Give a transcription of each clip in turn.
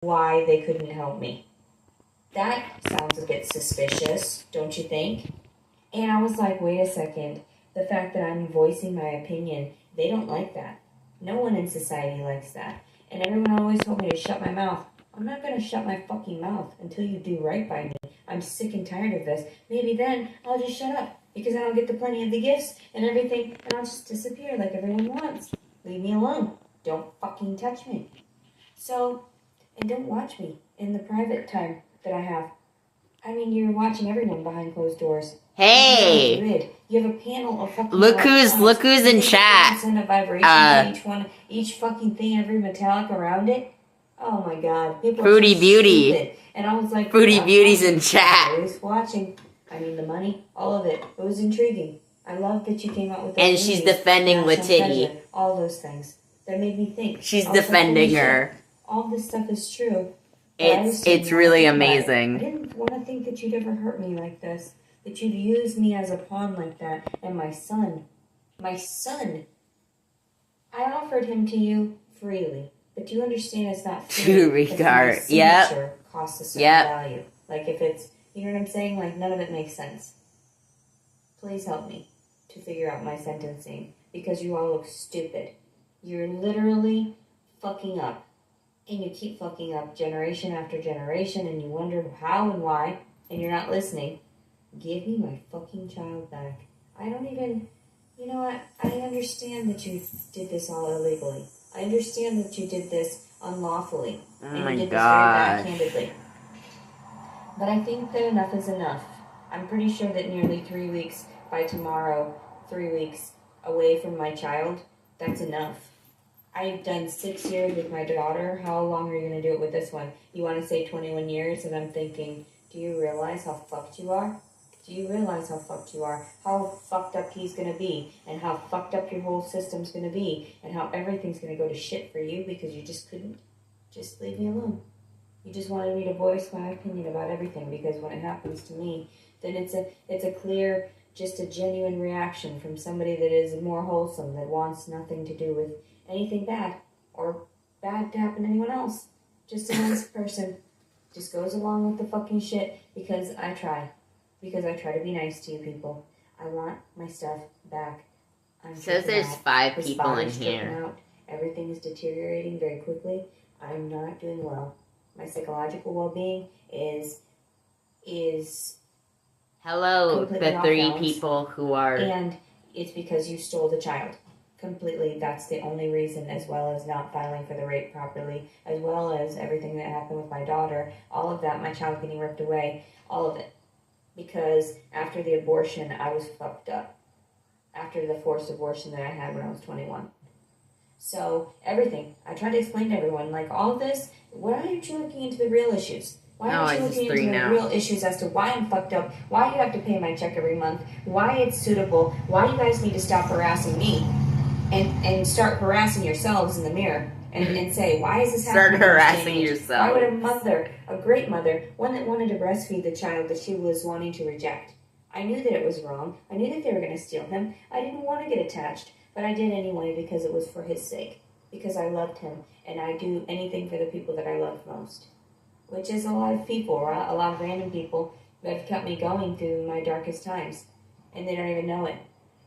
why they couldn't help me. That sounds a bit suspicious, don't you think? And I was like, wait a second. The fact that I'm voicing my opinion, they don't like that. No one in society likes that. And everyone always told me to shut my mouth. I'm not going to shut my fucking mouth until you do right by me. I'm sick and tired of this. Maybe then I'll just shut up because I don't get the plenty of the gifts and everything, and I'll just disappear like everyone wants. Leave me alone. Don't fucking touch me. So, and don't watch me in the private time that I have. I mean, you're watching everyone behind closed doors. Hey, you have a panel of fucking. look who's in chat. Of vibration each fucking thing, every metallic around it. Oh my god, people Fruity are so Beauty. stupid. And I was like, Fruity Beauty's in chat. I was watching. I mean, the money, all of it. It was intriguing. I love that you came out with. And she's defending lettity. All those things that made me think. She's defending her. All this stuff is true. It's really amazing. I didn't want to think that you'd ever hurt me like this. That you'd use me as a pawn like that. And my son, I offered him to you freely. But do you understand it's not free? True regard. Yep. Costs a certain value. Like if it's, you know what I'm saying? Like none of it makes sense. Please help me to figure out my sentencing. Because you all look stupid. You're literally fucking up. And you keep fucking up generation after generation, and you wonder how and why, and you're not listening. Give me my fucking child back. I don't even, you know what? I understand that you did this all illegally. I understand that you did this unlawfully. And you did this very backhandedly. But I think that enough is enough. I'm pretty sure that nearly 3 weeks by tomorrow, 3 weeks away from my child, that's enough. I've done 6 years with my daughter. How long are you going to do it with this one? You want to say 21 years? And I'm thinking, do you realize how fucked you are? Do you realize how fucked you are? How fucked up he's going to be? And how fucked up your whole system's going to be? And how everything's going to go to shit for you because you just couldn't just leave me alone. You just wanted me to voice my opinion about everything because when it happens to me, then it's a clear, just a genuine reaction from somebody that is more wholesome, that wants nothing to do with anything bad or bad to happen to anyone else. Just a nice person. Just goes along with the fucking shit because I try. Because I try to be nice to you people. I want my stuff back. It says there's 5 people in here. Out. Everything is deteriorating very quickly. I'm not doing well. My psychological well-being is hello, the 3 people who are... And it's because you stole the child. Completely, that's the only reason, as well as not filing for the rape properly, as well as everything that happened with my daughter, all of that, my child getting ripped away, all of it. Because after the abortion, I was fucked up. After the forced abortion that I had when I was 21. So, everything. I tried to explain to everyone, like, all of this, why aren't you looking into the real issues? Why aren't you looking into the real issues as to why I'm fucked up, why you have to pay my check every month, why it's suitable, why you guys need to stop harassing me? And start harassing yourselves in the mirror and say, why is this happening? Start harassing yourself. Why would a mother, a great mother, one that wanted to breastfeed the child that she was wanting to reject? I knew that it was wrong. I knew that they were going to steal him. I didn't want to get attached, but I did anyway because it was for his sake. Because I loved him, and I do anything for the people that I love most. Which is a lot of people, a lot of random people that have kept me going through my darkest times. And they don't even know it.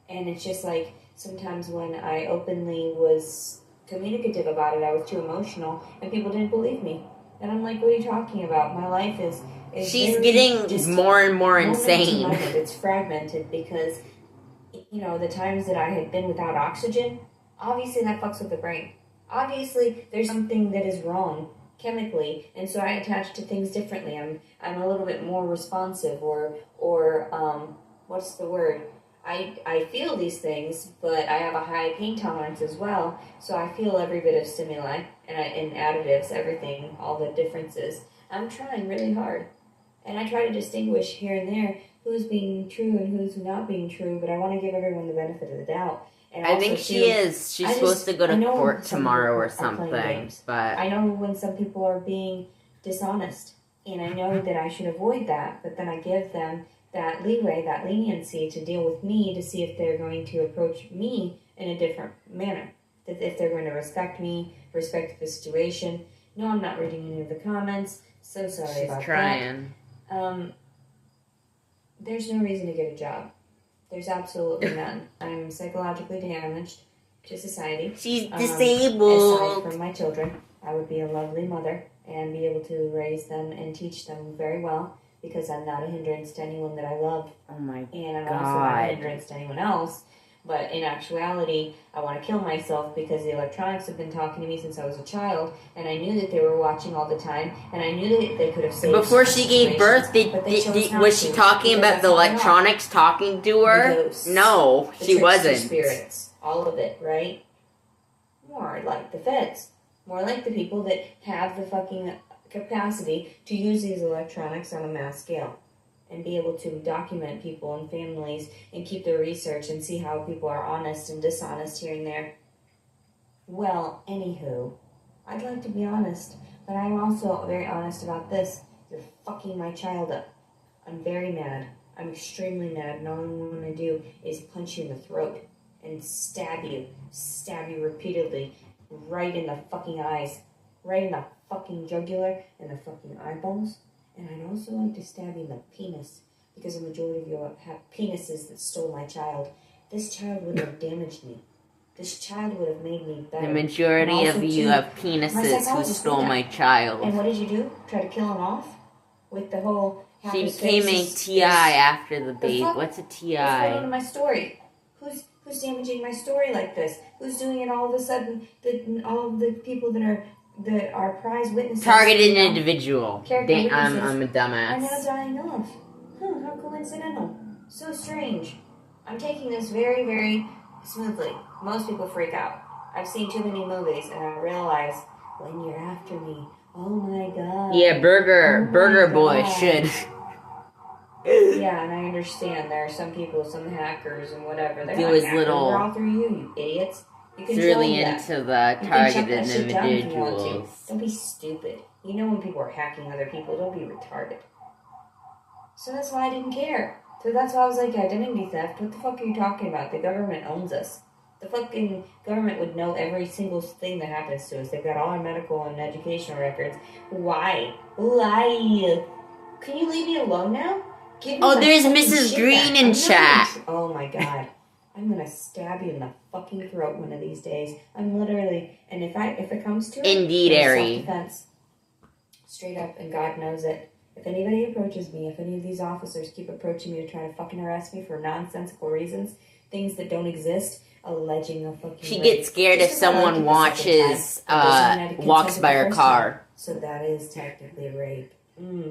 And it's just like... Sometimes when I openly was communicative about it, I was too emotional, and people didn't believe me. And I'm like, what are you talking about? My life is she's getting more and more insane. It's fragmented because, you know, the times that I had been without oxygen, obviously that fucks with the brain. Obviously, there's something that is wrong chemically, and so I attach to things differently. I'm a little bit more responsive, or what's the word? I feel these things, but I have a high pain tolerance as well, so I feel every bit of stimuli and additives, everything, all the differences. I'm trying really hard, and I try to distinguish here and there who's being true and who's not being true, but I want to give everyone the benefit of the doubt. And I think she is. She's supposed to go to court tomorrow or something, but... I know when some people are being dishonest, and I know that I should avoid that, but then I give them that leeway, that leniency to deal with me to see if they're going to approach me in a different manner. That if they're going to respect me, respect the situation, No, I'm not reading any of the comments. So sorry about trying. that. There's no reason to get a job. There's absolutely none. I'm psychologically damaged to society. She's disabled. Aside from my children, I would be a lovely mother and be able to raise them and teach them very well because I'm not a hindrance to anyone that I love. Oh my God. And I'm also not a hindrance to anyone else. But in actuality, I want to kill myself because the electronics have been talking to me since I was a child, and I knew that they were watching all the time, and I knew that they could have saved. Before she gave birth, was she talking about the electronics talking to her? No, she wasn't. Spirits, all of it, right? More like the feds, more like the people that have the fucking capacity to use these electronics on a mass scale. And be able to document people and families and keep their research and see how people are honest and dishonest here and there. Well, anywho, I'd like to be honest, but I'm also very honest about this. You're fucking my child up. I'm very mad. I'm extremely mad, and all I want to do is punch you in the throat and stab you repeatedly, right in the fucking eyes, right in the fucking jugular and the fucking eyeballs. And I'd also like to stab you in the penis, because a majority of you have penises that stole my child. This child would have damaged me. This child would have made me better. The majority of you have penises who stole my child. And what did you do? Try to kill him off? With the whole... She became a TI after the baby. What's a TI? What's going on in my story? Who's damaging my story like this? Who's doing it all of a sudden? All of the people that are prize witnesses. Targeted individual. I'm a dumbass. I'm now dying off. How coincidental. So strange. I'm taking this very, very smoothly. Most people freak out. I've seen too many movies and I realize when you're after me, oh my God. Yeah, Burger Boy should. Yeah, and I understand there are some people, some hackers and whatever. They're do his little. They're all through you idiots. It's really into the targeted individuals. Don't be stupid. You know when people are hacking other people, don't be retarded. So that's why I didn't care. So that's why I was like, identity theft? What the fuck are you talking about? The government owns us. The fucking government would know every single thing that happens to us. They've got all our medical and educational records. Why? Can you leave me alone now? There's Mrs. Green in chat. Oh my God. I'm gonna stab you in the fucking throat one of these days. I'm literally, and if it comes to it, indeed, Ari. Self-defense. Straight up, and God knows it. If anybody approaches me, if any of these officers keep approaching me to try to fucking arrest me for nonsensical reasons, things that don't exist, alleging a fucking She gets scared if someone walks by her car. So that is technically rape.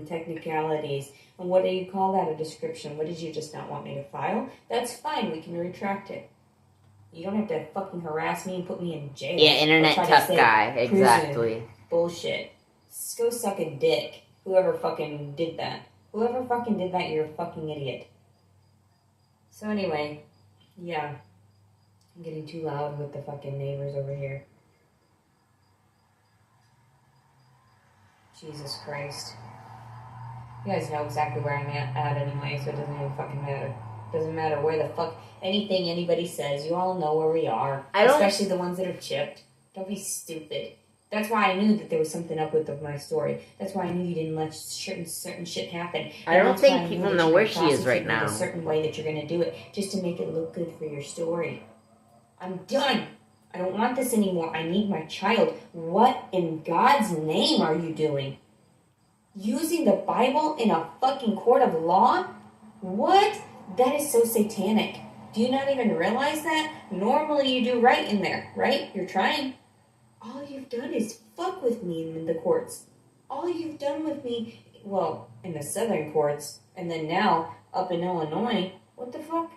Technicalities. And what do you call that? A description. What did you just not want me to file? That's fine. We can retract it. You don't have to fucking harass me and put me in jail. Yeah, internet tough guy. Exactly. Bullshit. Go suck a dick. Whoever fucking did that. Whoever fucking did that, you're a fucking idiot. So anyway, yeah. I'm getting too loud with the fucking neighbors over here. Jesus Christ. You guys know exactly where I'm at anyway, so it doesn't even fucking matter. Doesn't matter where the fuck anything anybody says. You all know where we are. Especially the ones that are chipped. Don't be stupid. That's why I knew that there was something up with my story. That's why I knew you didn't let certain shit happen. I don't think people know where she is right now. A certain way that you're going to do it just to make it look good for your story. I'm done. I don't want this anymore. I need my child. What in God's name are you doing? Using the Bible in a fucking court of law? What? That is so satanic. Do you not even realize that? Normally you do right in there, right? You're trying. All you've done is fuck with me in the courts. All you've done with me, well, in the southern courts, and then now up in Illinois, what the fuck?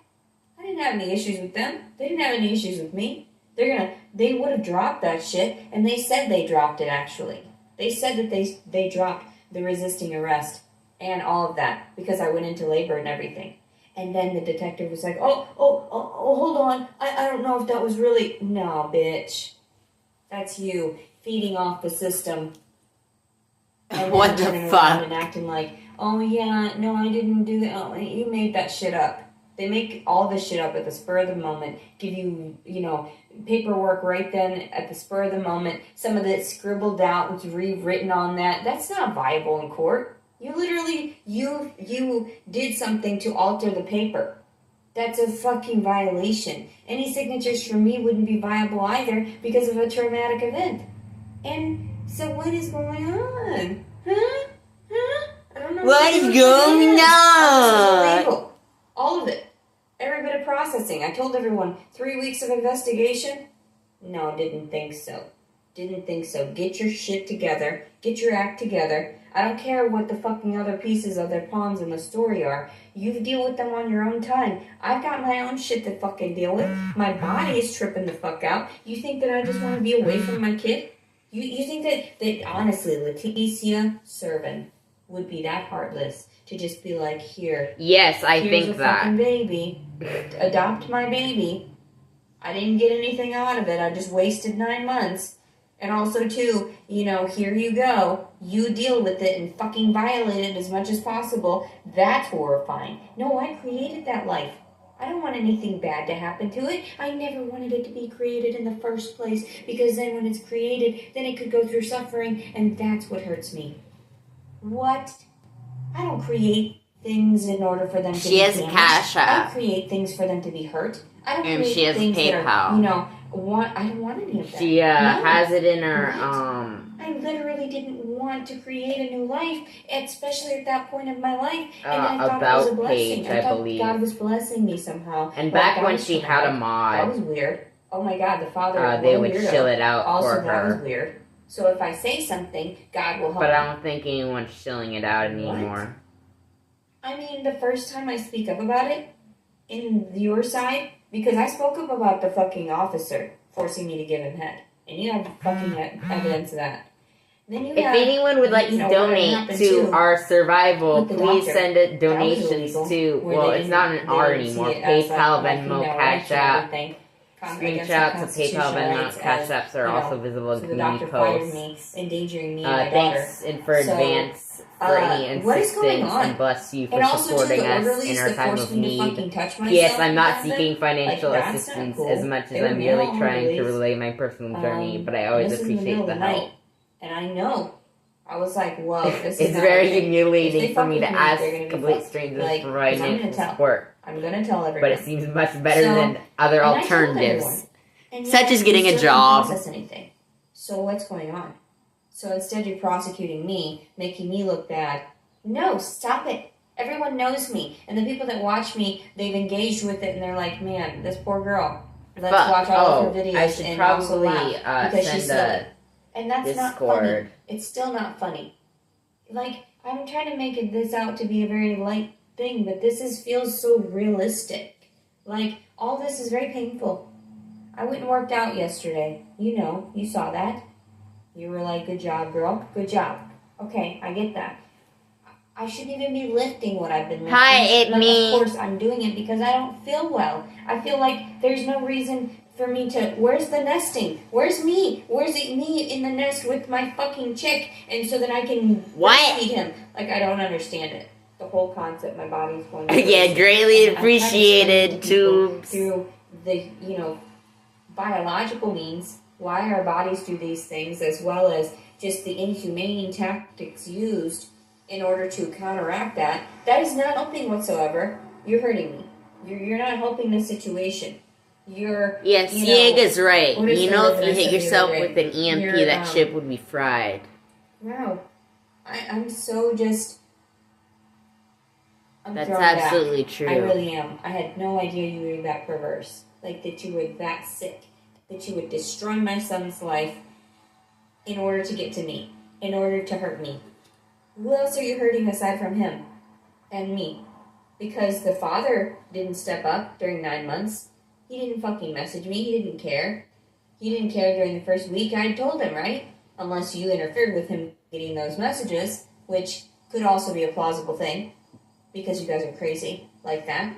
I didn't have any issues with them. They didn't have any issues with me. They would have dropped that shit, and they said they dropped it, actually. They said that they dropped the resisting arrest and all of that because I went into labor and everything. And then the detective was like, oh, hold on. I don't know if that was really... No, bitch. That's you feeding off the system. And what the fuck? And acting like, oh yeah, no, I didn't do that. Oh, you made that shit up. They make all this shit up at the spur of the moment, give you, paperwork right then at the spur of the moment. Some of it scribbled out, it's rewritten on that. That's not viable in court. You literally, you did something to alter the paper. That's a fucking violation. Any signatures from me wouldn't be viable either because of a traumatic event. And so what is going on? Huh? I don't know. What is going on? All of it. Every bit of processing. I told everyone, 3 weeks of investigation? No, didn't think so. Didn't think so. Get your shit together. Get your act together. I don't care what the fucking other pieces of their pawns in the story are. You deal with them on your own time. I've got my own shit to fucking deal with. My body is tripping the fuck out. You think that I just want to be away from my kid? You think that honestly, Leticia Servin would be that heartless to just be like, here. Yes, I think that. Here's a fucking baby. Adopt my baby. I didn't get anything out of it. I just wasted 9 months. And also, too, here you go. You deal with it and fucking violate it as much as possible. That's horrifying. No, I created that life. I don't want anything bad to happen to it. I never wanted it to be created in the first place, because then when it's created, then it could go through suffering, and that's what hurts me. What? I don't create things in order for them to be damaged. She has Cash App. I create things for them to be hurt. I don't create she has things PayPal. that are, I don't want any of that. She has it in her, I literally didn't want to create a new life, especially at that point of my life, and I thought it was a blessing. Page, I thought believe. God was blessing me somehow. And back when she had a mod, that was weird. Oh my God, the father. They would weirdo. shill it out also, for her. Also, that was weird. So if I say something, God will help. But I don't think anyone's shilling it out anymore. What? I mean, the first time I speak up about it, in your side, because I spoke up about the fucking officer forcing me to give him head. And you have fucking evidence of that. Then if anyone would like to donate to our survival, please send it donations to, well, it's not an R anymore, PayPal, Venmo, Cash App. Screenshots of PayPal, Venmo, Cash Apps are also visible in community posts. Endangering me thanks for advance for any assistance, and bless you for supporting us in our time of need. Yes, I'm not seeking financial assistance as much as I'm merely trying to relay my personal journey, but I always appreciate the help. And I know. I was like, well, this is it's very humiliating for me to ask complete strangers for financial support. I'm going to tell everyone. But it seems much better than other alternatives, such as getting a job. Process anything. So what's going on? So instead you're prosecuting me, making me look bad. No, stop it. Everyone knows me. And the people that watch me, they've engaged with it, and they're like, man, this poor girl. Let's watch all of her videos. I should and probably because she's silly. And that's Discord. Not funny. It's still not funny. Like, I'm trying to make this out to be a very light thing, but this feels so realistic. Like, all this is very painful. I went and worked out yesterday. You saw that. You were like, good job, girl. Good job. Okay, I get that. I shouldn't even be lifting what I've been lifting. Hi, but of course, I'm doing it because I don't feel well. I feel like there's no reason for me to... Where's the nesting? Where's me? Where's it me in the nest with my fucking chick? And so that I can breastfeed him. Like, I don't understand it. The whole concept, my body's going to... Yeah, greatly appreciated too. Through the, biological means, why our bodies do these things, as well as just the inhumane tactics used in order to counteract that. That is not helping whatsoever. You're hurting me. You're not helping the situation. Yes, Siega's right. If you hit yourself with an EMP, that ship would be fried. Wow. I'm so just... That's absolutely true. I really am. I had no idea you were that perverse. Like, that you were that sick. That you would destroy my son's life in order to get to me. In order to hurt me. Who else are you hurting aside from him? And me. Because the father didn't step up during 9 months. He didn't fucking message me. He didn't care. He didn't care during the first week. I told him, right? Unless you interfered with him getting those messages, which could also be a plausible thing, because you guys are crazy like that.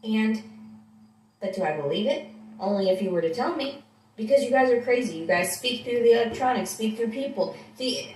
But do I believe it? Only if you were to tell me. Because you guys are crazy. You guys speak through the electronics, speak through people.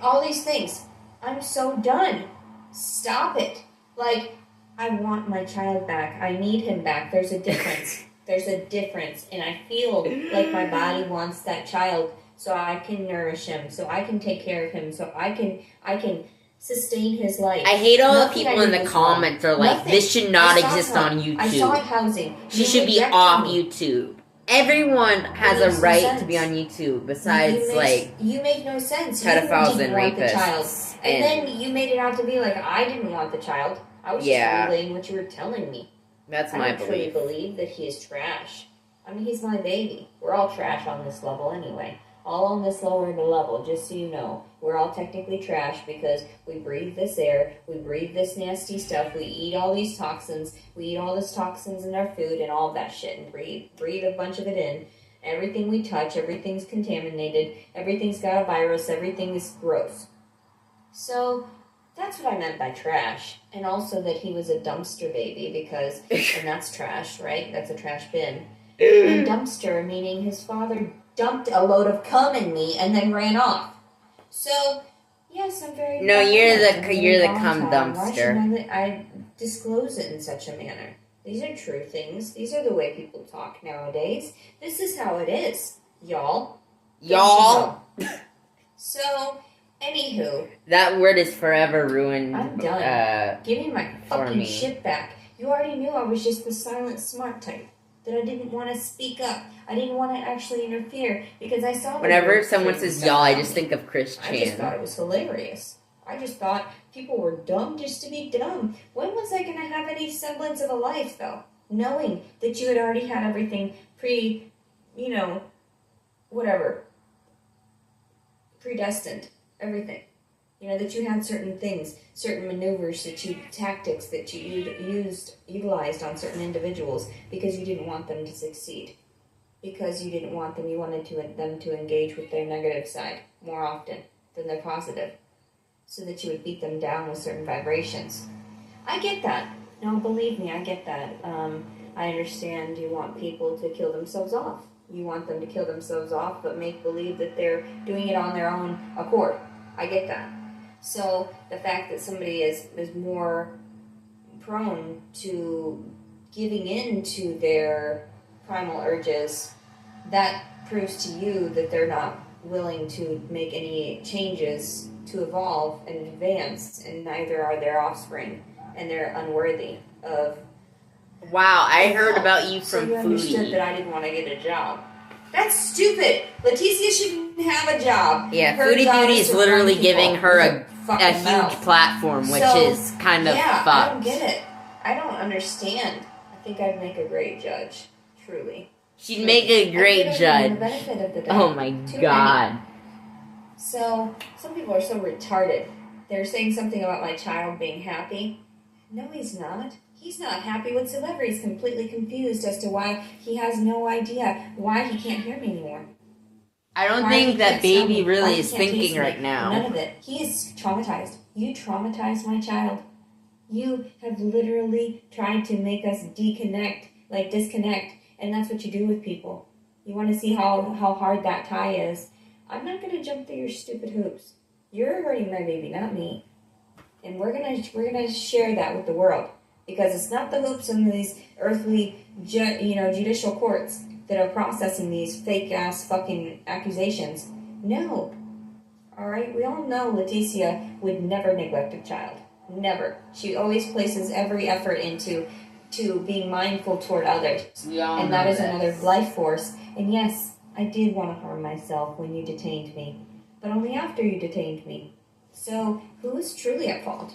All these things. I'm so done. Stop it. Like, I want my child back. I need him back. There's a difference. There's a difference. And I feel like my body wants that child so I can nourish him, so I can take care of him, so I can sustain his life. I hate all the people in the comments are like, this should not exist on YouTube. I saw housing. She should be off YouTube. Everyone has a right to be on YouTube, besides, you make no sense. pedophiles and rapists. And then you made it out to be like, I didn't want the child. I was just relaying what you were telling me. That's my belief. I truly believe that he is trash. I mean, he's my baby. We're all trash on this level anyway. All on this lower level, just so you know. We're all technically trash because we breathe this air, we breathe this nasty stuff, we eat all these toxins, we eat all this toxins in our food and all that shit, and breathe a bunch of it in. Everything we touch, everything's contaminated, everything's got a virus, everything is gross. So, that's what I meant by trash. And also that he was a dumpster baby because, and that's trash, right? That's a trash bin. And dumpster, meaning his father dumped a load of cum in me and then ran off. So, yes, I'm very... No, you're the cum dumpster. Why should I disclose it in such a manner? These are true things. These are the way people talk nowadays. This is how it is, y'all. Y'all? So, anywho... That word is forever ruined. I'm done. Give me my fucking shit back. You already knew I was just the silent smart type. That I didn't want to speak up. I didn't want to actually interfere because I saw... Whenever someone says y'all, I just think of Chris Chan. I just thought it was hilarious. I just thought people were dumb just to be dumb. When was I going to have any semblance of a life, though? Knowing that you had already had everything predestined. Everything. You know, that you had certain things, certain maneuvers, tactics that you utilized on certain individuals because you didn't want them to succeed. Because you didn't want them, you wanted them to engage with their negative side more often than their positive. So that you would beat them down with certain vibrations. I get that. No, believe me, I get that. I understand you want people to kill themselves off. You want them to kill themselves off, but make believe that they're doing it on their own accord. I get that. So the fact that somebody is more prone to giving in to their primal urges, that proves to you that they're not willing to make any changes to evolve and advance, and neither are their offspring, and they're unworthy of... Wow, I heard about you from So you understood that I didn't want to get a job. That's stupid. Leticia shouldn't have a job. Yeah, Foodie Beauty is literally giving her a huge platform, which is kind of fucked. I don't get it. I don't understand. I think I'd make a great judge. Truly. She'd make a great judge. The benefit of the doubt. Oh my god. So, some people are so retarded. They're saying something about my child being happy. No, he's not. He's not happy whatsoever. He's completely confused as to why he has no idea why he can't hear me anymore. I don't think that baby really is thinking right now. None of it. He is traumatized. You traumatized my child. You have literally tried to make us disconnect, and that's what you do with people. You want to see how hard that tie is. I'm not going to jump through your stupid hoops. You're hurting my baby, not me. And we're gonna share that with the world. Because it's not the hoops in these earthly, judicial courts that are processing these fake-ass fucking accusations. No. Alright? We all know Leticia would never neglect a child. Never. She always places every effort into being mindful toward others. And that is another life force. And yes, I did want to harm myself when you detained me. But only after you detained me. So, who is truly at fault?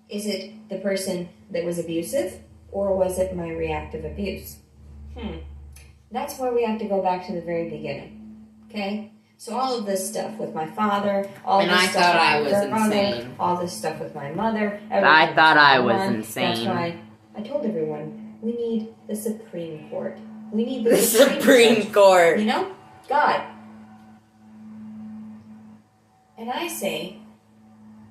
Is it the person that was abusive, or was it my reactive abuse? That's where we have to go back to the very beginning. Okay? So all of this stuff with my father, all this stuff with my grandmother, all this stuff with my mother. I thought I was insane. That's why I told everyone, we need the Supreme Court. We need the Supreme Court. You know? God. And I say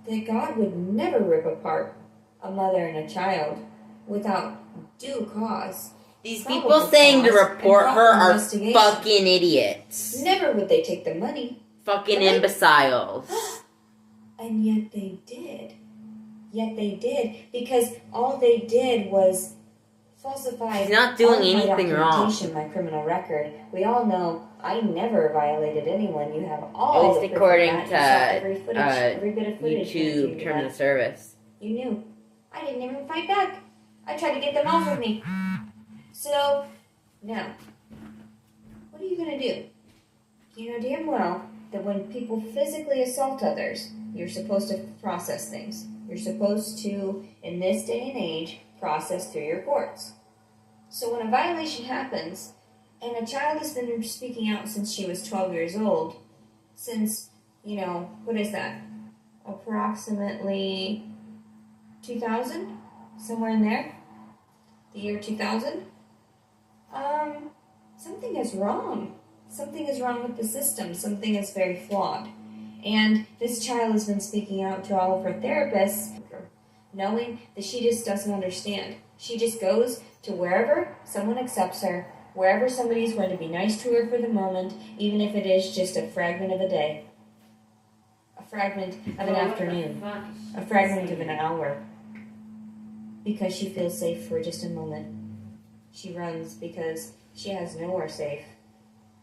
that God would never rip apart a mother and a child without due cause. These people saying to report her are fucking idiots. Never would they take the money. Fucking imbeciles. And yet they did. Yet they did, because all they did was falsify. She's not doing anything wrong. My criminal record. We all know I never violated anyone. You have all. At least according to every bit of footage. YouTube terms of service. You knew. I didn't even fight back. I tried to get them off of me. So now, what are you gonna do? You know damn well that when people physically assault others, you're supposed to process things. You're supposed to, in this day and age, process through your courts. So when a violation happens, and a child has been speaking out since she was 12 years old, since, what is that? Approximately 2000? Somewhere in there? The year 2000? Something is wrong. Something is wrong with the system. Something is very flawed. And this child has been speaking out to all of her therapists, knowing that she just doesn't understand. She just goes to wherever someone accepts her, wherever somebody's going to be nice to her for the moment, even if it is just a fragment of a day, a fragment of an afternoon, a fragment of an hour, because she feels safe for just a moment. She runs because she has nowhere safe.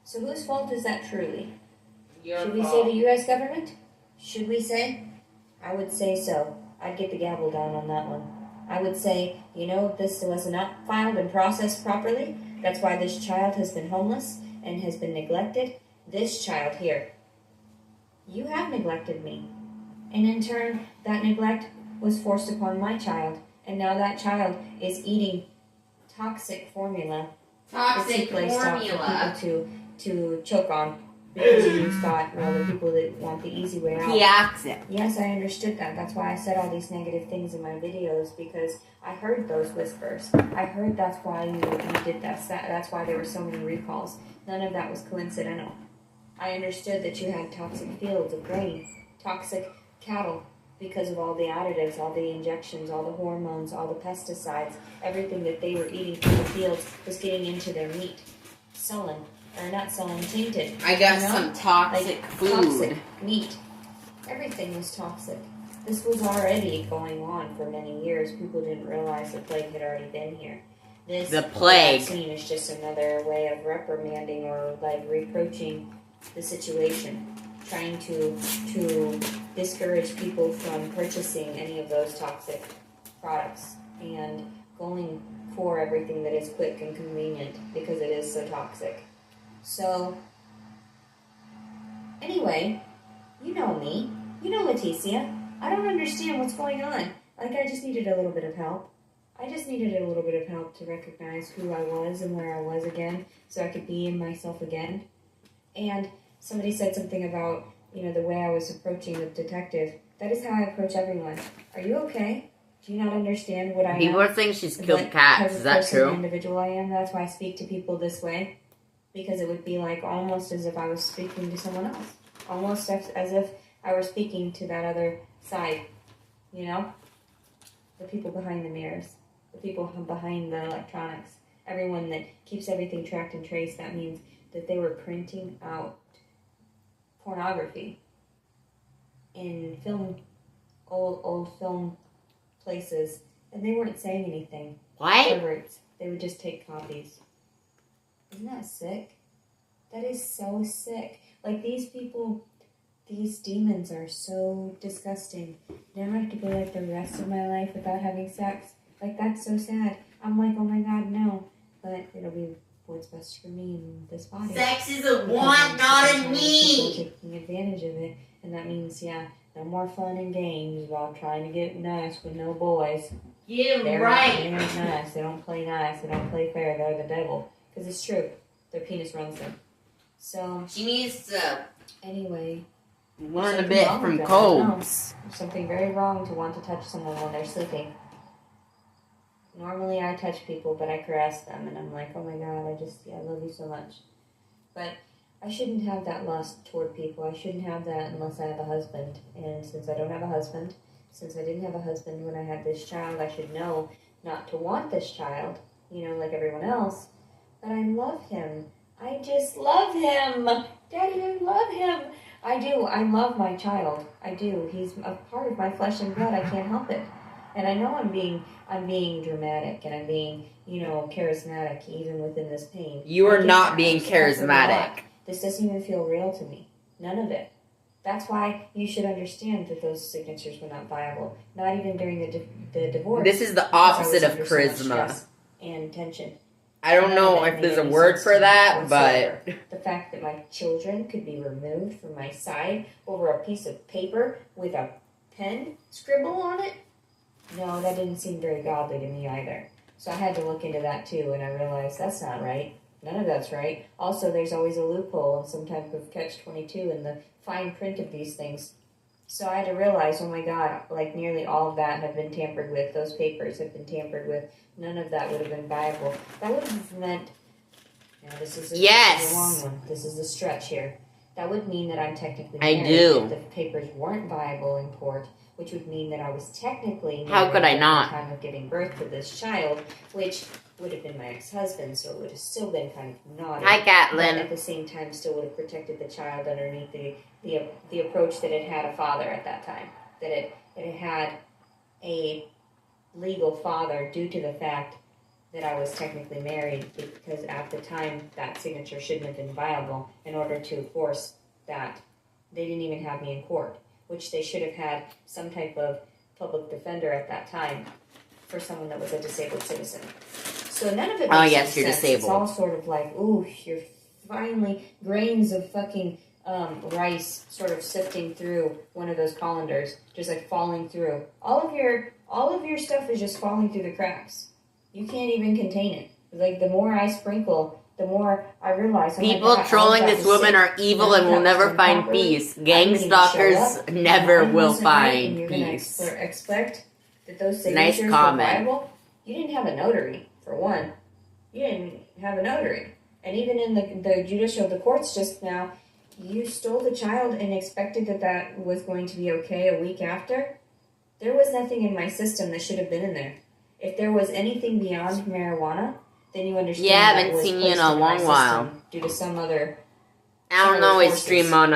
So whose fault is that truly? Should we say the U.S. government? Should we say? I would say so. I'd get the gavel down on that one. I would say, this was not filed and processed properly. That's why this child has been homeless and has been neglected. This child here. You have neglected me. And in turn, that neglect was forced upon my child. And now that child is eating toxic formula. Toxic formula. For people to choke on. Because you thought, the people that want the easy way out. Toxic. Yes, I understood that. That's why I said all these negative things in my videos, because I heard those whispers. I heard that's why you did that. That's why there were so many recalls. None of that was coincidental. I understood that you had toxic fields of grain, toxic cattle, because of all the additives, all the injections, all the hormones, all the pesticides, everything that they were eating from the fields was getting into their meat. Sullen. Or not sullen, tainted. I got some toxic food. Toxic meat. Everything was toxic. This was already going on for many years. People didn't realize the plague had already been here. The plague. Vaccine is just another way of reprimanding or reproaching the situation, trying to discourage people from purchasing any of those toxic products and going for everything that is quick and convenient because it is so toxic. So, anyway, you know me. You know Leticia. I don't understand what's going on. I just needed a little bit of help. I just needed a little bit of help to recognize who I was and where I was again, so I could be in myself again. And somebody said something about, the way I was approaching the detective. That is how I approach everyone. Are you okay? Do you not understand what I am? People are saying she's killed cats. Is that true? Individual I am. That's why I speak to people this way. Because it would be almost as if I was speaking to someone else. Almost as if I were speaking to that other side. The people behind the mirrors. The people behind the electronics. Everyone that keeps everything tracked and traced. That means that they were printing out pornography in old film places. And they weren't saying anything. What? Perverts. They would just take copies. Isn't that sick? That is so sick. These people, these demons are so disgusting. Now I have to go the rest of my life without having sex. That's so sad. I'm oh my God, no. But it'll be what's best for me in this body. Sex is a want, not a need. People taking advantage of it. And that means, no more fun and games while trying to get nice with no boys. Yeah, They're right. nice. They don't play nice. They don't play fair. They're the devil. Because it's true. Their penis runs them. So. She needs to. Anyway. Learn a bit from codes. There's something very wrong to want to touch someone when they're sleeping. Normally I touch people, but I caress them. And I'm oh my God, I love you so much. But I shouldn't have that lust toward people. I shouldn't have that unless I have a husband. And since I don't have a husband, since I didn't have a husband when I had this child, I should know not to want this child, like everyone else. But I love him. I just love him. Daddy, I love him. I do. I love my child. I do. He's a part of my flesh and blood. I can't help it. And I know I'm being dramatic and I'm being, charismatic even within this pain. You are not being charismatic. This doesn't even feel real to me. None of it. That's why you should understand that those signatures were not viable. Not even during the divorce. This is the opposite of charisma. And tension. I don't know if there's a word for that, but... The fact that my children could be removed from my side over a piece of paper with a pen scribble on it? No, that didn't seem very godly to me either. So I had to look into that too, and I realized that's not right. None of that's right. Also, there's always a loophole and some type of catch-22 in the fine print of these things. So I had to realize, oh my God, like nearly all of that have been tampered with. Those papers have been tampered with. None of that would have been viable. That would have meant... Now, this is a long one. This is a stretch here. That would mean that I'm technically married if the papers weren't viable in court, which would mean that I was technically married How could I not? at the time of giving birth to this child, which would have been my ex-husband, so it would have still been kind of naughty. Hi, Caitlin. But at the same time, still would have protected the child underneath the approach that it had a father at that time. That it had a legal father due to the fact that I was technically married, because at the time that signature shouldn't have been viable in order to force that. They didn't even have me in court, which they should have had some type of public defender at that time for someone that was a disabled citizen. So none of it makes yes, you're sense. disabled. It's all sort of like, ooh, you're finally grains of fucking rice sort of sifting through one of those colanders, just like falling through. All of your stuff is just falling through the cracks. You can't even contain it. Like, the more I sprinkle, the more I realize... People trolling this woman are evil and will never find peace. Gang stalkers never will find peace. You're going to expect that those signatures were viable? You didn't have a notary, for one. You didn't have a notary. And even in the courts just now, you stole the child and expected that was going to be okay a week after? There was nothing in my system that should have been in there. If there was anything beyond marijuana, then you understand. Yeah, I haven't seen you in a long while. Due to some other... I don't know, I stream on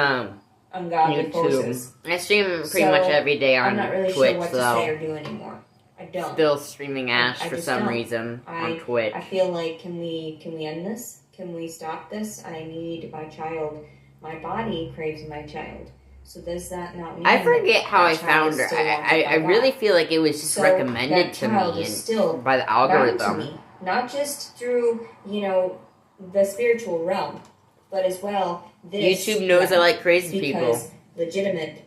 ungodly YouTube. Forces. I stream pretty much every day on I'm not really Twitch, sure what to say or do anymore. I don't. Still streaming Ash I for just some don't. reason on Twitch. I feel like, can we end this? Can we stop this? I need my child. My body craves my child. So does that not mean... I forget how I found her. I really feel like it was just recommended to me by the algorithm. To me, not just through, the spiritual realm, but as well this... YouTube knows I like crazy people. Because legitimate,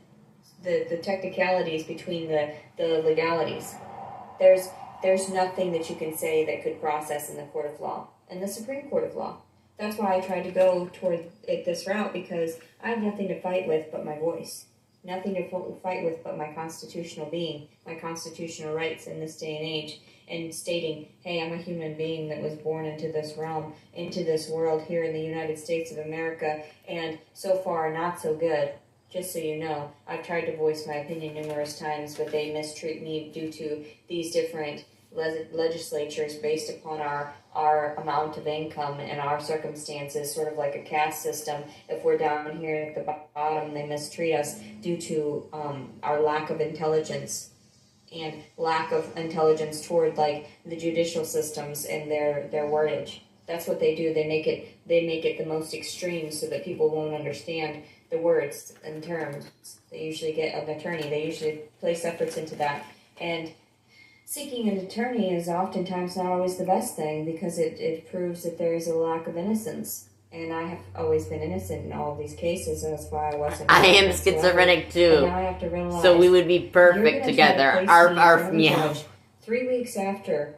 the technicalities between the legalities. There's nothing that you can say that could process in the court of law, in the Supreme Court of Law. That's why I tried to go toward this route, because I have nothing to fight with but my voice. Nothing to fight with but my constitutional being, my constitutional rights in this day and age, and stating, hey, I'm a human being that was born into this realm, into this world here in the United States of America, and so far not so good. Just so you know, I've tried to voice my opinion numerous times, but they mistreat me due to these different legislatures based upon our amount of income and our circumstances, sort of like a caste system. If we're down here at the bottom, they mistreat us due to our lack of intelligence and lack of intelligence toward like the judicial systems and their wordage. That's what they do. They make it the most extreme so that people won't understand the words and terms. They usually get an attorney. They usually place efforts into that. And seeking an attorney is oftentimes not always the best thing, because it proves that there is a lack of innocence. And I have always been innocent in all of these cases, and that's why I wasn't. I am schizophrenic too. And now I have to realize, so we would be perfect together. Our 3 weeks after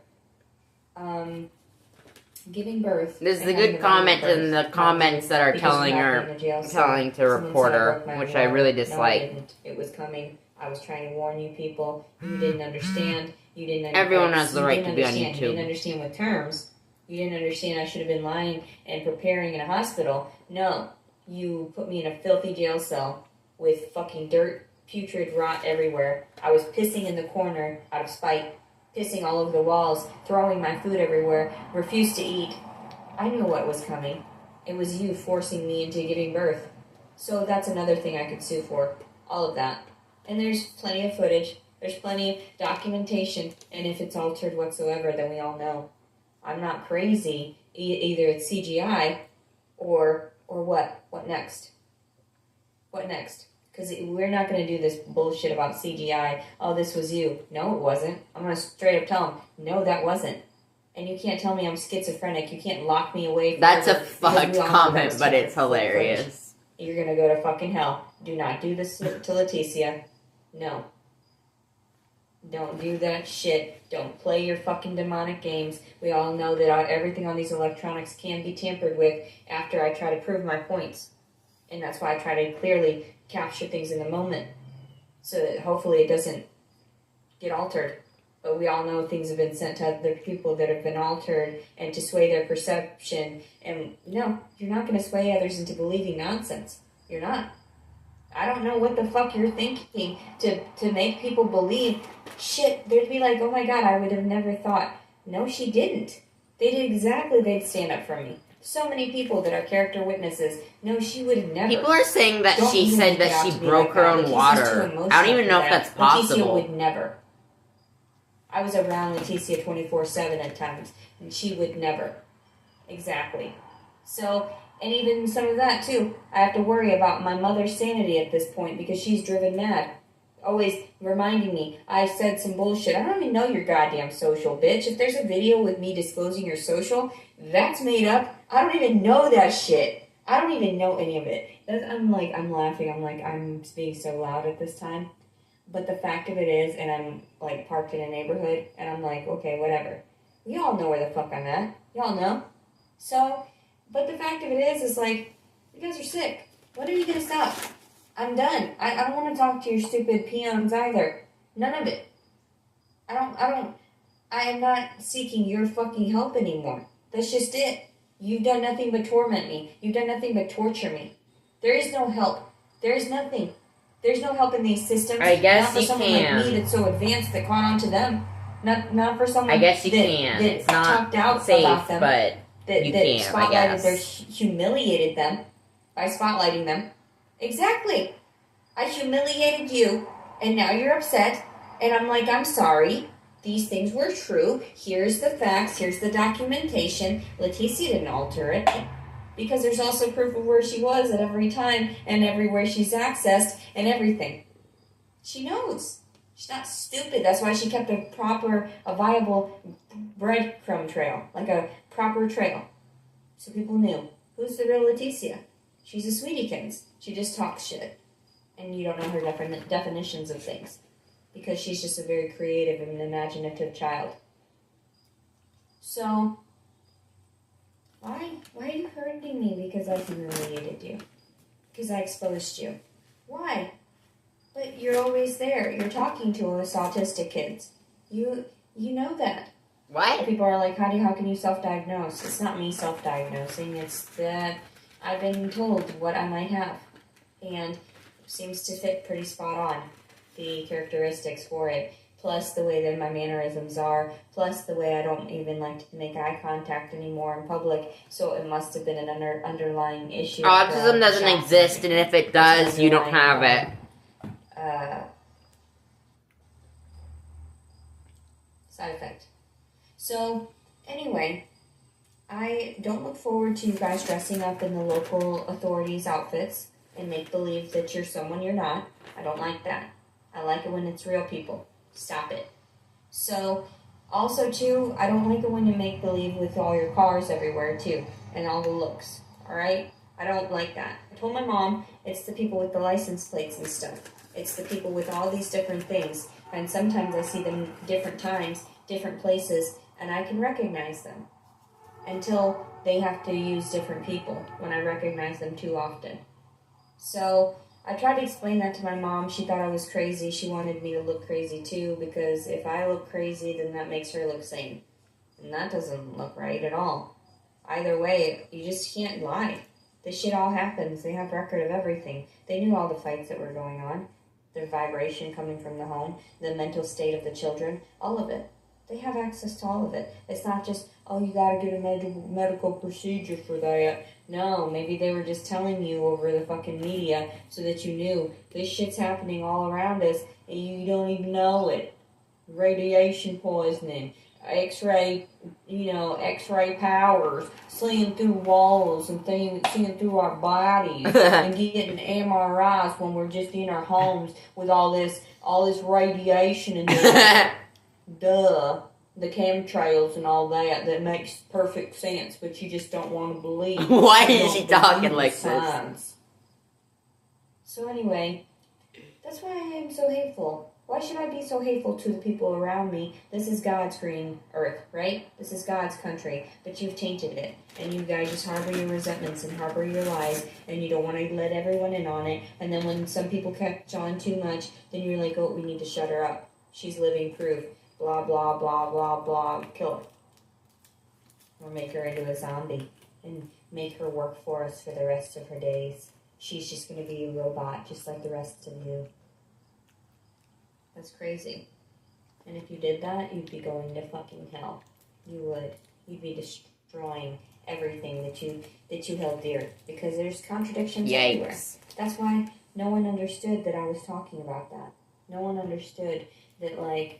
giving birth. There's a good comment in the comments that are telling to report her, which I really dislike. No, it was coming. I was trying to warn you people. You didn't understand. You didn't understand. Everyone has the right to be on YouTube. You didn't understand with terms. You didn't understand I should have been lying and preparing in a hospital. No. You put me in a filthy jail cell with fucking dirt, putrid rot everywhere. I was pissing in the corner out of spite. Pissing all over the walls, throwing my food everywhere, refused to eat. I knew what was coming. It was you forcing me into giving birth. So that's another thing I could sue for. All of that. And there's plenty of footage. There's plenty of documentation, and if it's altered whatsoever, then we all know. I'm not crazy. Either it's CGI or what? What next? What next? Because we're not going to do this bullshit about CGI. Oh, this was you. No, it wasn't. I'm going to straight up tell them, no, that wasn't. And you can't tell me I'm schizophrenic. You can't lock me away forever. That's a fucked comment, but it's hilarious. You're going to go to fucking hell. Do not do this to Leticia. No. Don't do that shit. Don't play your fucking demonic games. We all know that everything on these electronics can be tampered with after I try to prove my points. And that's why I try to clearly capture things in the moment. So that hopefully it doesn't get altered. But we all know things have been sent to other people that have been altered and to sway their perception. And no, you're not going to sway others into believing nonsense. You're not. I don't know what the fuck you're thinking to make people believe shit. They'd be like, oh my god, I would have never thought. No, she didn't. They did exactly, they'd stand up for me. So many people that are character witnesses. No, she would have never. People are saying that she said that she broke her own water. I don't even know if that's possible. Leticia would never. I was around Leticia 24/7 at times, and she would never. Exactly. So, and even some of that too, I have to worry about my mother's sanity at this point because she's driven mad. Always reminding me, I said some bullshit. I don't even know your goddamn social, bitch. If there's a video with me disclosing your social, that's made up. I don't even know that shit. I don't even know any of it. I'm laughing. I'm being so loud at this time. But the fact of it is, and I'm like parked in a neighborhood, and I'm like, okay, whatever. We all know where the fuck I'm at. Y'all know. So, but the fact of it is like, you guys are sick. When are you gonna stop? I'm done. I don't want to talk to your stupid peons either. None of it. I am not seeking your fucking help anymore. That's just it. You've done nothing but torment me. You've done nothing but torture me. There is no help. There is nothing. There's no help in these systems. I guess not for someone like me that's so advanced that caught on to them. Not for someone I guess you that, can. That it's not talked out safe, about them, but you can, spotlighted I guess. Humiliated them by spotlighting them. Exactly. I humiliated you, and now you're upset, and I'm like, I'm sorry. These things were true. Here's the facts. Here's the documentation. Leticia didn't alter it. Because there's also proof of where she was at every time and everywhere she's accessed and everything. She knows. She's not stupid. That's why she kept a viable breadcrumb trail. Like a proper trail. So people knew. Who's the real Leticia? She's a sweetiekins. She just talks shit. And you don't know her definitions of things. Because she's just a very creative and imaginative child. So, why are you hurting me because I humiliated you? Because I exposed you. Why? But you're always there. You're talking to us autistic kids. You know that. What? People are like, how can you self-diagnose? It's not me self-diagnosing. It's that I've been told what I might have. And it seems to fit pretty spot on. The characteristics for it. Plus the way that my mannerisms are. Plus the way I don't even like to make eye contact anymore in public. So it must have been an underlying issue. Autism doesn't exist, and if it does, you don't have it. Side effect. So, anyway, I don't look forward to you guys dressing up in the local authorities' outfits and make believe that you're someone you're not. I don't like that. I like it when it's real people. Stop it. So, also, too, I don't like it when you make believe with all your cars everywhere, too, and all the looks, alright? I don't like that. I told my mom it's the people with the license plates and stuff. It's the people with all these different things, and sometimes I see them different times, different places, and I can recognize them until they have to use different people when I recognize them too often. So, I tried to explain that to my mom. She thought I was crazy. She wanted me to look crazy too, because if I look crazy, then that makes her look sane. And that doesn't look right at all. Either way, you just can't lie. This shit all happens. They have record of everything. They knew all the fights that were going on. The vibration coming from the home, the mental state of the children, all of it. They have access to all of it. It's not just, oh, you gotta get a medical procedure for that. No, maybe they were just telling you over the fucking media so that you knew this shit's happening all around us and you don't even know it. Radiation poisoning, X-ray powers, seeing through walls and seeing through our bodies and getting MRIs when we're just in our homes with all this radiation and duh. The chemtrails and all that makes perfect sense, but you just don't want to believe. Why is she talking like this? So anyway, that's why I am so hateful. Why should I be so hateful to the people around me? This is God's green earth, right? This is God's country, but you've tainted it. And you guys just harbor your resentments and harbor your lies, and you don't want to let everyone in on it. And then when some people catch on too much, then you're like, oh, we need to shut her up. She's living proof. Blah, blah, blah, blah, blah. Kill her. Or make her into a zombie and make her work for us for the rest of her days. She's just going to be a robot, just like the rest of you. That's crazy. And if you did that, you'd be going to fucking hell. You would. You'd be destroying everything that you held dear. Because there's contradictions everywhere. That's why no one understood that I was talking about that. No one understood that, like,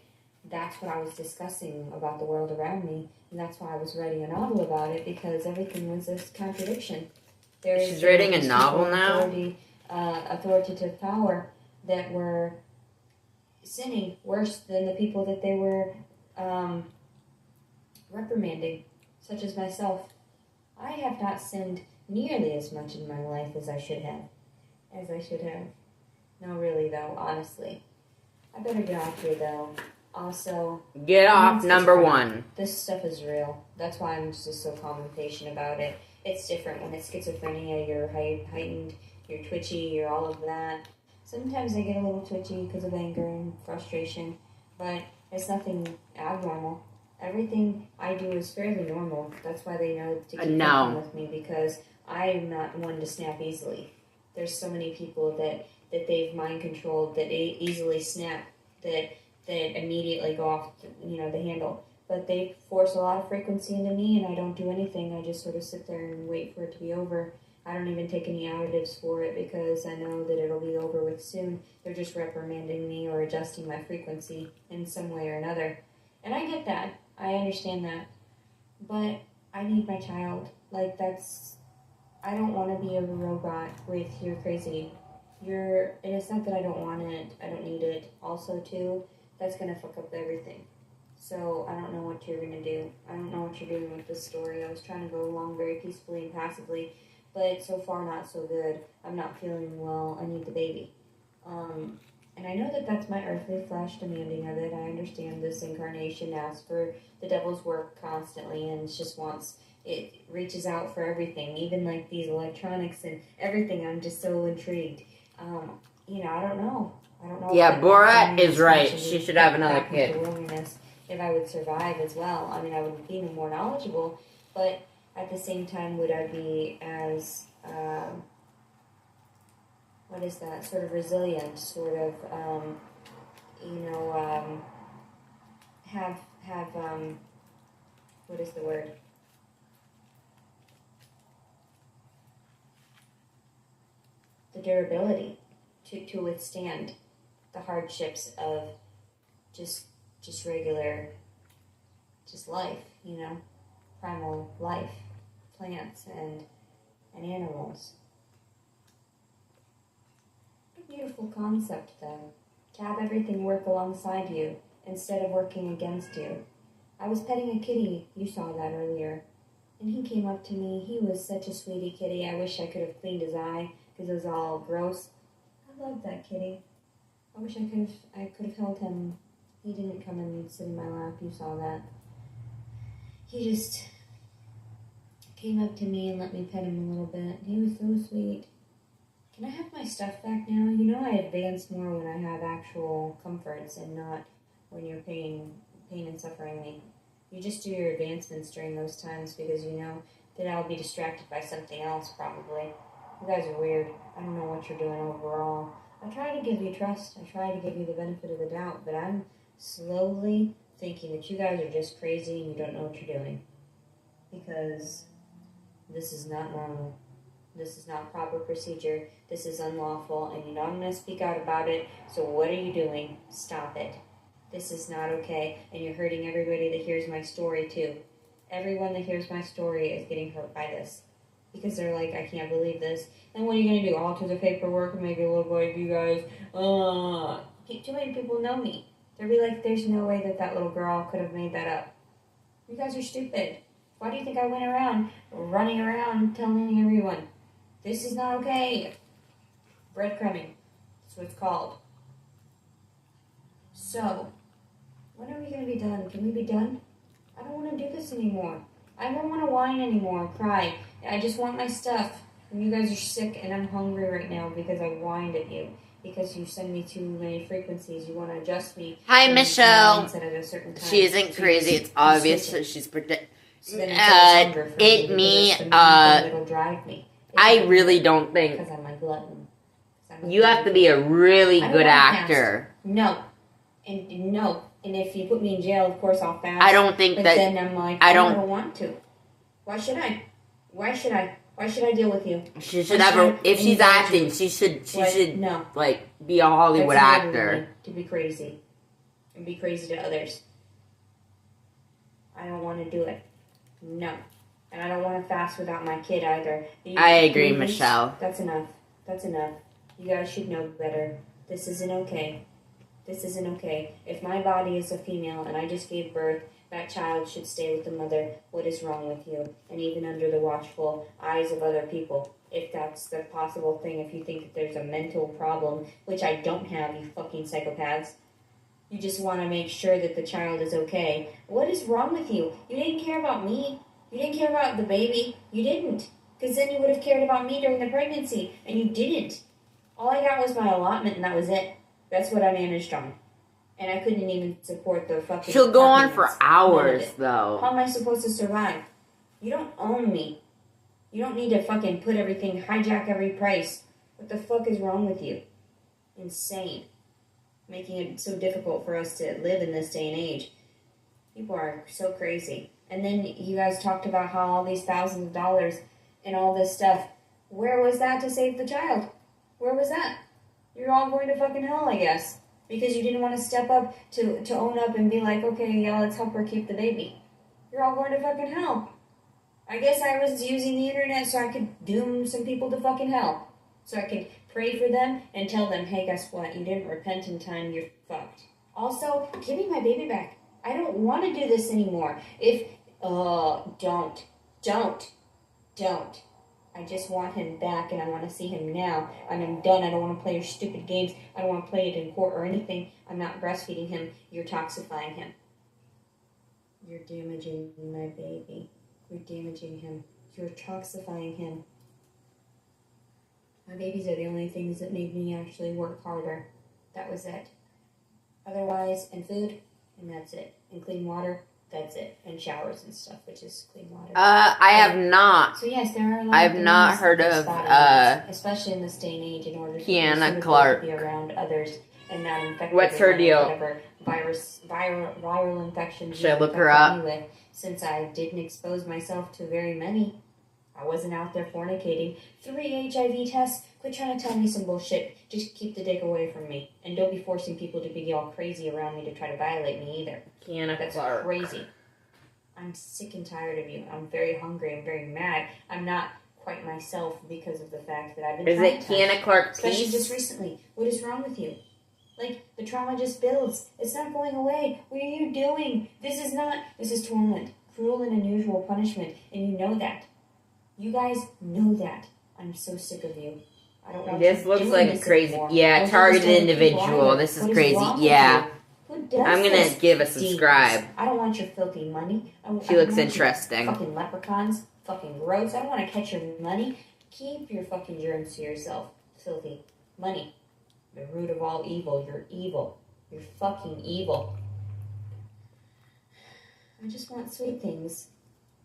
that's what I was discussing about the world around me. And that's why I was writing a novel about it, because everything was this contradiction. She's writing a novel now? Authoritative power that were sinning worse than the people that they were reprimanding, such as myself. I have not sinned nearly as much in my life as I should have. No, really, though, honestly. I better get off here, though. Also, get off, number one. This stuff is real. That's why I'm just so calm and patient about it. It's different when it's schizophrenia. You're heightened, you're twitchy, you're all of that. Sometimes I get a little twitchy because of anger and frustration, but it's nothing abnormal. Everything I do is fairly normal. That's why they know to keep working with me, because I'm not one to snap easily. There's so many people that they've mind controlled that easily snap, that immediately go off the handle. But they force a lot of frequency into me, and I don't do anything. I just sort of sit there and wait for it to be over. I don't even take any additives for it because I know that it'll be over with soon. They're just reprimanding me or adjusting my frequency in some way or another. And I get that. I understand that. But I need my child. I don't want to be a robot with you're crazy. And it's not that I don't want it. I don't need it. Also, too, that's going to fuck up everything. So I don't know what you're going to do. I don't know what you're doing with this story. I was trying to go along very peacefully and passively, but so far not so good. I'm not feeling well. I need the baby. And I know that that's my earthly flesh demanding of it. I understand this incarnation asks for the devil's work constantly and it reaches out for everything, even like these electronics and everything. I'm just so intrigued. I don't know. Yeah, Borat is right. She should have another kid. If I would survive as well. I mean, I would be more knowledgeable, but at the same time, would I be as, sort of resilient, sort of, what is the word? The durability to withstand the hardships of just regular, life, primal life, plants and animals. What a beautiful concept, though, to have everything work alongside you instead of working against you. I was petting a kitty, you saw that earlier, and he came up to me. He was such a sweetie kitty. I wish I could have cleaned his eye because it was all gross. I love that kitty. I wish I could have held him. He didn't come and sit in my lap, you saw that. He just came up to me and let me pet him a little bit. He was so sweet. Can I have my stuff back now? I advance more when I have actual comforts and not when you're pain and suffering me. You just do your advancements during those times because you know that I'll be distracted by something else probably. You guys are weird. I don't know what you're doing overall. I try to give you trust. I try to give you the benefit of the doubt, but I'm slowly thinking that you guys are just crazy and you don't know what you're doing. Because this is not normal. This is not proper procedure. This is unlawful, and you're not going to speak out about it. So what are you doing? Stop it. This is not okay, and you're hurting everybody that hears my story too. Everyone that hears my story is getting hurt by this. Because they're like, I can't believe this. And what are you going to do? Alter the paperwork and make it look like you guys, too many people know me. They'll be like, there's no way that that little girl could have made that up. You guys are stupid. Why do you think I went around, running around, telling everyone, this is not okay? Breadcrumbing. That's what it's called. So, when are we going to be done? Can we be done? I don't want to do this anymore. I don't want to whine anymore and cry. I just want my stuff. And you guys are sick and I'm hungry right now because I whined at you. Because you send me too many frequencies. You want to adjust me. Hi, Michelle. At a certain time. She isn't crazy. It's obvious that she's so it'll drive me. I really don't think. Because I'm a glutton. You have to be a really good actor. No. And if you put me in jail, of course I'll fast. I don't think but that. Then I'm like, I don't want to. Why should I? Why should I deal with you? She should have if she's acting, she should like be a Hollywood actor. To be crazy. And be crazy to others. I don't want to do it. No. And I don't want to fast without my kid either. I agree, Michelle. That's enough. That's enough. You guys should know better. This isn't okay. This isn't okay. If my body is a female and I just gave birth, that child should stay with the mother. What is wrong with you? And even under the watchful eyes of other people, if that's the possible thing, if you think that there's a mental problem, which I don't have, you fucking psychopaths. You just want to make sure that the child is okay. What is wrong with you? You didn't care about me. You didn't care about the baby. You didn't. Because then you would have cared about me during the pregnancy. And you didn't. All I got was my allotment and that was it. That's what I managed on. And I couldn't even support the fucking... She'll go on for hours, though. How am I supposed to survive? You don't own me. You don't need to fucking put everything, hijack every price. What the fuck is wrong with you? Insane. Making it so difficult for us to live in this day and age. People are so crazy. And then you guys talked about how all these thousands of dollars and all this stuff. Where was that to save the child? Where was that? You're all going to fucking hell, I guess. Because you didn't want to step up to own up and be like, okay, yeah, let's help her keep the baby. You're all going to fucking hell. I guess I was using the internet so I could doom some people to fucking hell. So I could pray for them and tell them, hey, guess what? You didn't repent in time, you're fucked. Also, give me my baby back. I don't want to do this anymore. Don't. I just want him back and I want to see him now. And I'm done. I don't want to play your stupid games. I don't want to play it in court or anything. I'm not breastfeeding him. You're toxifying him. You're damaging my baby. You're damaging him. You're toxifying him. My babies are the only things that made me actually work harder. That was it. Otherwise, and food, and that's it. And clean water, that's it. And showers and stuff, which is clean water. I have not. So yes, there are a lot I've not heard of, especially in this day and age, in order to Kiana Clark. be around others and not infect. What's her deal? Whatever viral infections. Should I look her up? Anyway, since I didn't expose myself to very many, I wasn't out there fornicating. 3 HIV tests. Quit trying to tell me some bullshit. Just keep the dick away from me. And don't be forcing people to be all crazy around me to try to violate me either. That's Clark. Crazy. I'm sick and tired of you. I'm very hungry. I'm very mad. I'm not quite myself because of the fact that I've been Is it Kiana Clark Especially just recently. What is wrong with you? Like, the trauma just builds. It's not going away. What are you doing? This is torment. Cruel and unusual punishment. And you know that. You guys know that. I'm so sick of you. I don't want This looks like a crazy... Anymore. Yeah, targeted individual. This is crazy. Yeah. I'm going to give a subscribe. I don't want your filthy money. She looks interesting. Fucking leprechauns. Fucking gross. I don't want to catch your money. Keep your fucking germs to yourself. Filthy money. The root of all evil. You're evil. You're fucking evil. I just want sweet things.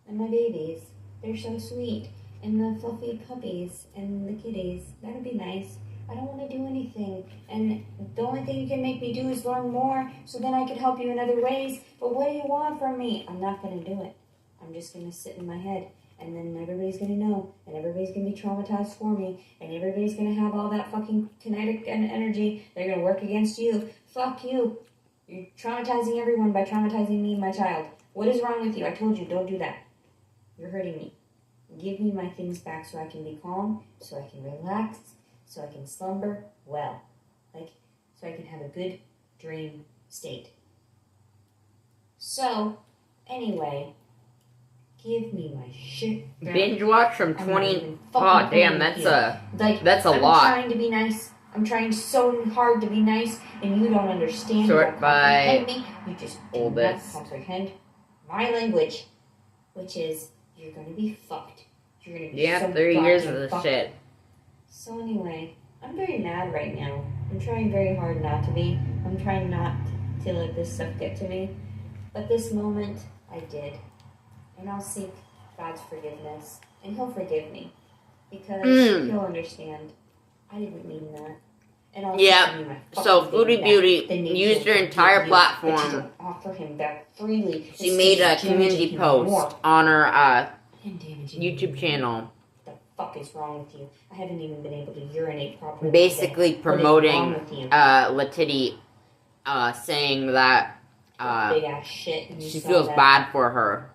And my babies. They're so sweet. And the fluffy puppies and the kitties. That'd be nice. I don't want to do anything. And the only thing you can make me do is learn more so then I can help you in other ways. But what do you want from me? I'm not going to do it. I'm just going to sit in my head. And then everybody's going to know. And everybody's going to be traumatized for me. And everybody's going to have all that fucking kinetic energy. They're going to work against you. Fuck you. You're traumatizing everyone by traumatizing me and my child. What is wrong with you? I told you, don't do that. You're hurting me. Give me my things back so I can be calm, so I can relax, so I can slumber well. So I can have a good dream state. So, anyway, give me my shit back. Binge watch from 20... Oh, damn, that's a lot. I'm trying to be nice. I'm trying so hard to be nice, and you don't understand. Sort by me. You just do not comprehend my language, which is, you're going to be fucked. You're going to be so 3 years of this shit. So anyway, I'm very mad right now. I'm trying very hard not to be. I'm trying not to let this stuff get to me. But this moment, I did. And I'll seek God's forgiveness. And He'll forgive me. Because He'll understand. I didn't mean that. And also so Foodie Beauty used her entire platform. Offer him back freely. She made a community post on her YouTube channel. What the fuck is wrong with you? I haven't even been able to urinate properly. Basically promoting lettity, saying that big ass shit. She feels bad for her.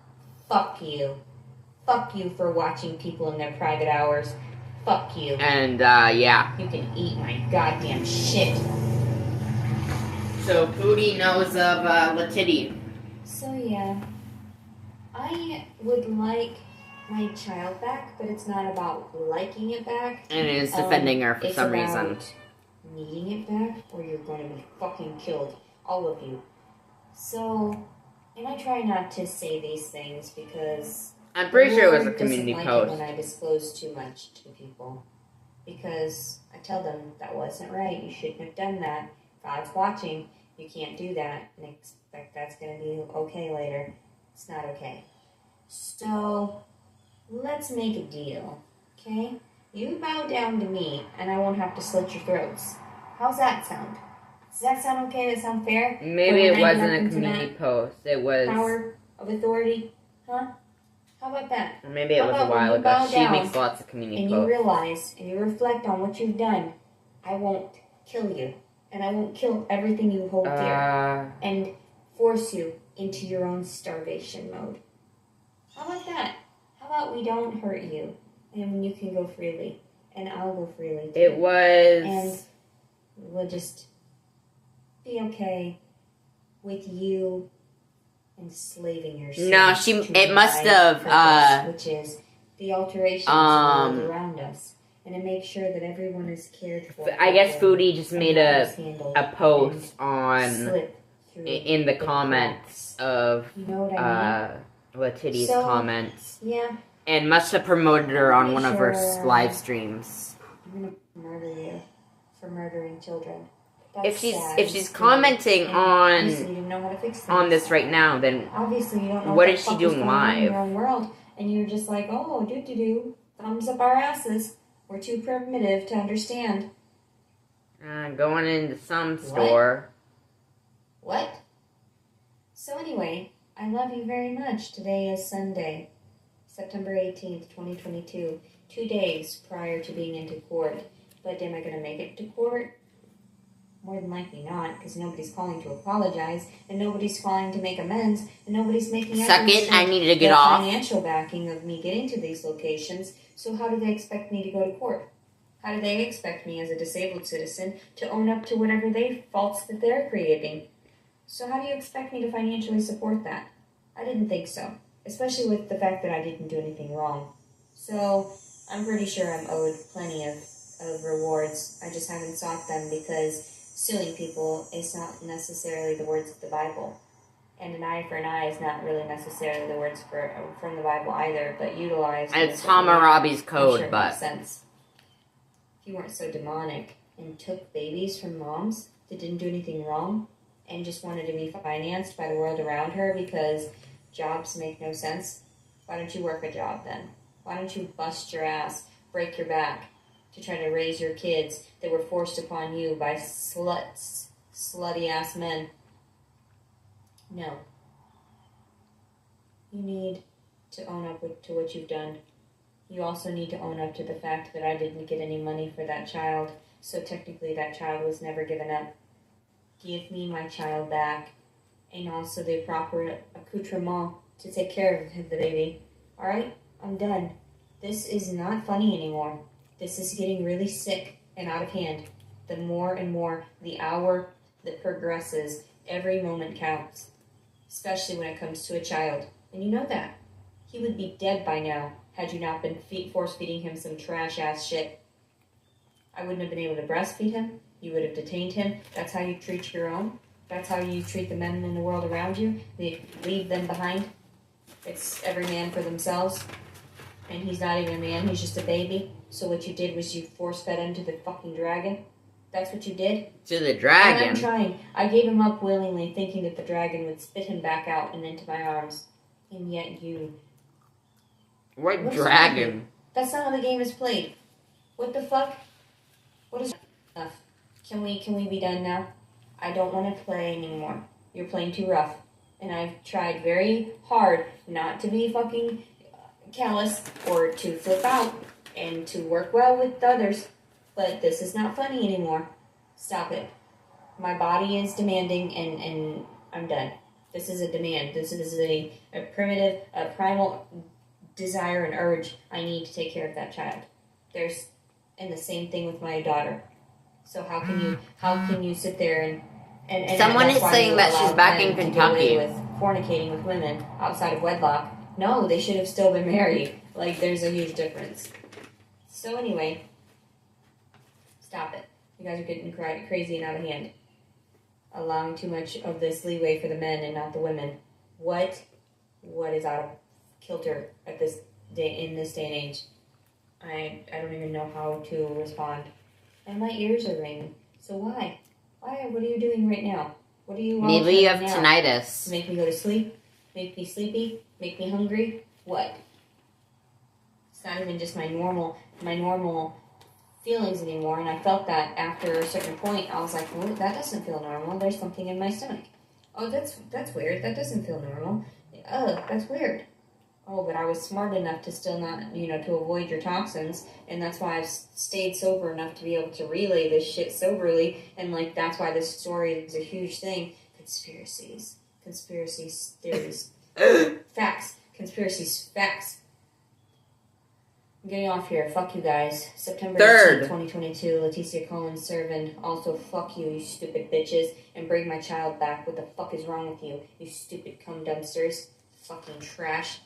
Fuck you. Fuck you for watching people in their private hours. Fuck you. And, yeah. You can eat my goddamn shit. So, Foodie knows of, lettity. So, yeah. I would like my child back, but it's not about liking it back. And it is defending her for some reason. It's about needing it back, or you're going to be fucking killed. All of you. So, and I try not to say these things because... I'm pretty sure it was a community post. When I disclose too much to people, because I tell them that wasn't right. You shouldn't have done that. God's watching. You can't do that and expect that's going to be okay later. It's not okay. So let's make a deal, okay? You bow down to me, and I won't have to slit your throats. How's that sound? Does that sound okay? Does that sound fair? Maybe it wasn't a community post. It was power of authority, huh? How about that? Or maybe it was a while ago. She makes lots of community posts. And you realize, and you reflect on what you've done. I won't kill you. And I won't kill everything you hold dear. And force you into your own starvation mode. How about that? How about we don't hurt you? And you can go freely. And I'll go freely too. It was... And we'll just be okay with you... enslaving yourself. No, it must have, purpose, which is the alterations of the world around us, and to make sure that everyone is cared for. I guess Foodie just made a post on in the comments of Lettity's comments. Yeah. And must have promoted her on one of her live streams. I'm gonna murder you for murdering children. If she's commenting on this right now, then obviously you don't know what is she doing live? In your own world, and you're just like, oh, thumbs up our asses. We're too primitive to understand. Going into some store. What? So anyway, I love you very much. Today is Sunday, September 18th, 2022. 2 days prior to being into court. But am I going to make it to court? More than likely not, because nobody's calling to apologize, and nobody's calling to make amends, and nobody's making Second, I need to get off. Financial backing of me getting to these locations. So how do they expect me to go to court? How do they expect me as a disabled citizen to own up to whatever faults that they're creating? So how do you expect me to financially support that? I didn't think so, especially with the fact that I didn't do anything wrong. So I'm pretty sure I'm owed plenty of rewards. I just haven't sought them because suing people is not necessarily the words of the Bible. And an eye for an eye is not really necessarily the words from the Bible either, but utilized... It's Hammurabi's code, sure but... Makes sense. If you weren't so demonic and took babies from moms that didn't do anything wrong and just wanted to be financed by the world around her because jobs make no sense, why don't you work a job then? Why don't you bust your ass, break your back, to try to raise your kids that were forced upon you by slutty-ass men. No. You need to own up to what you've done. You also need to own up to the fact that I didn't get any money for that child, so technically that child was never given up. Give me my child back, and also the proper accoutrement to take care of the baby. Alright? I'm done. This is not funny anymore. This is getting really sick and out of hand. The more and more the hour that progresses, every moment counts. Especially when it comes to a child. And you know that. He would be dead by now had you not been force-feeding him some trash-ass shit. I wouldn't have been able to breastfeed him. You would have detained him. That's how you treat your own. That's how you treat the men in the world around you. They leave them behind. It's every man for themselves. And he's not even a man. He's just a baby. So what you did was you force-fed him to the fucking dragon. That's what you did? To the dragon? And I'm trying. I gave him up willingly, thinking that the dragon would spit him back out and into my arms. And yet you... What dragon? That's not how the game is played. What the fuck? What is... Enough. Can we be done now? I don't want to play anymore. You're playing too rough. And I've tried very hard not to be fucking callous or to flip out and to work well with others. But this is not funny anymore. Stop it. My body is demanding and I'm done. This is a demand. This is a primitive, a primal desire and urge. I need to take care of that child. And the same thing with my daughter. So how can you sit there and someone is saying that she's back in Kentucky with fornicating with women outside of wedlock? No, they should have still been married. Like, there's a huge difference. So anyway, stop it. You guys are getting crazy and out of hand. Allowing too much of this leeway for the men and not the women. What is out of kilter at this day in this day and age? I don't even know how to respond. And my ears are ringing. So why? Why? What are you doing right now? What are you? Maybe you have tinnitus. To make me go to sleep? Make me sleepy? Make me hungry? What? It's not even just my normal feelings anymore. And I felt that after a certain point, I was like, well, that doesn't feel normal. There's something in my stomach. Oh, that's weird. That doesn't feel normal. Oh, that's weird. Oh, but I was smart enough to still not, to avoid your toxins, and that's why I've stayed sober enough to be able to relay this shit soberly, and, that's why this story is a huge thing. Conspiracies. Conspiracies, theories. Facts. Conspiracies, facts. I'm getting off here. Fuck you guys. September 18th, 2022, Leticia Collins Servant. Also, fuck you, you stupid bitches, and bring my child back. What the fuck is wrong with you, you stupid cum dumpsters? Fucking trash.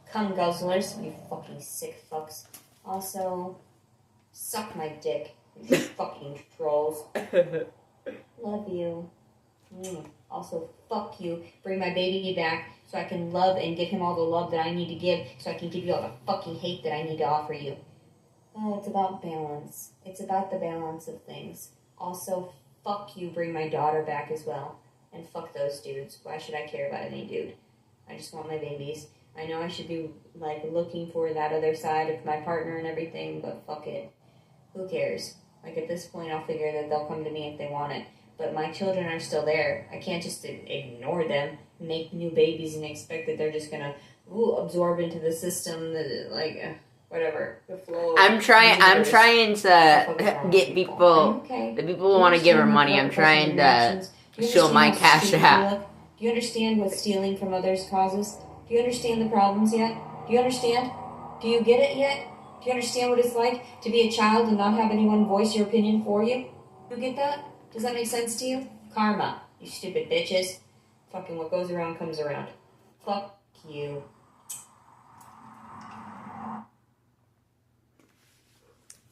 Cum guzzlers, you fucking sick fucks. Also, suck my dick, you fucking trolls. Love you. Also, fuck you. Bring my baby back so I can love and give him all the love that I need to give so I can give you all the fucking hate that I need to offer you. Oh, it's about balance. It's about the balance of things. Also, fuck you. Bring my daughter back as well. And fuck those dudes. Why should I care about any dude? I just want my babies. I know I should be, looking for that other side of my partner and everything, but fuck it. Who cares? At this point, I'll figure that they'll come to me if they want it. But my children are still there. I can't just ignore them, make new babies, and expect that they're just gonna absorb into the system, whatever. The flow. I'm trying to get people, the people who want to give her money, I'm trying to show my cash app. Do you understand what stealing from others causes? Do you understand the problems yet? Do you understand? Do you get it yet? Do you understand what it's like to be a child and not have anyone voice your opinion for you? You get that? Does that make sense to you? Karma, you stupid bitches. Fucking what goes around comes around. Fuck you.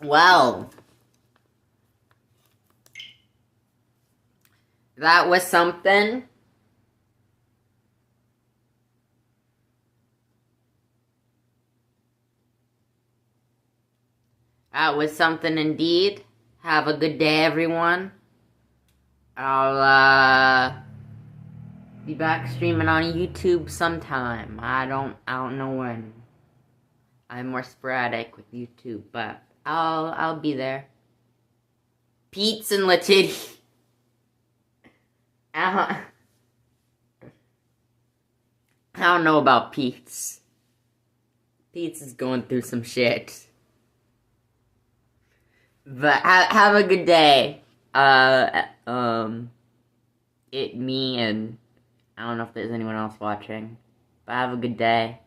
Well, that was something. That was something indeed. Have a good day, everyone. I'll be back streaming on YouTube sometime. I don't know when. I'm more sporadic with YouTube, but I'll be there. Pete's and lettity. I don't know about Pete's. Pete's is going through some shit. But have a good day. Me and I don't know if there's anyone else watching. But have a good day.